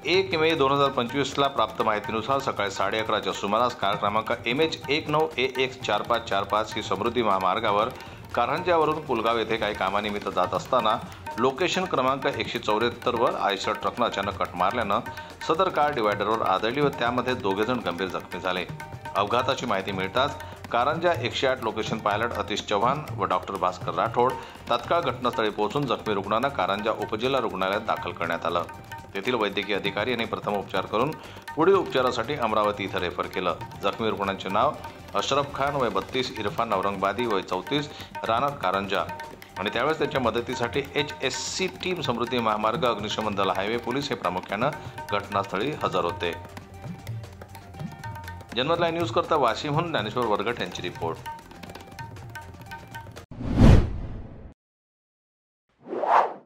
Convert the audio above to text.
1 मे 2025ला प्राप्त माहितीनुसार सकाळी 11:30च्या सुमारास कार क्रमांक MH19AX4545 ही समृद्धी महामार्गावर कारंजावरून पुलगाव येथे काही कामानिमित्त जात असताना लोकेशन क्रमांक 174 वर आयशर ट्रकनं अचानक कट मारल्यानं सदर कार डिवायडरवर आदळली व त्यामध्ये दोघेजण गंभीर जखमी झाले। अपघाताची माहिती मिळताच कारंजा 108 लोकेशन पायलट अतिश चव्हाण व डॉक्टर भास्कर राठोड तात्काळ घटनास्थळी पोहोचून जखमी रुग्णांना कारंजा उपजिल्हा रुग्णालयात दाखल करण्यात आलं। तेथील वैद्यकीय अधिकारी यांनी प्रथम उपचार करून पुढील उपचारासाठी अमरावती इथं रेफर केलं। जखमी रुग्णांचे नाव अशरफ खान वय 32, इरफान औरंगबादी वय 34, राहणार कारंजा आणि त्यावेळेस त्यांच्या मदतीसाठी HSC टीम समृद्धी महामार्ग अग्निशमन दल हायवे पोलीस हे प्रामुख्यानं घटनास्थळी हजर होते। जनमत लाईव्ह न्यूज करता वाशिमहून ज्ञानेश्वर वरगट यांची रिपोर्ट।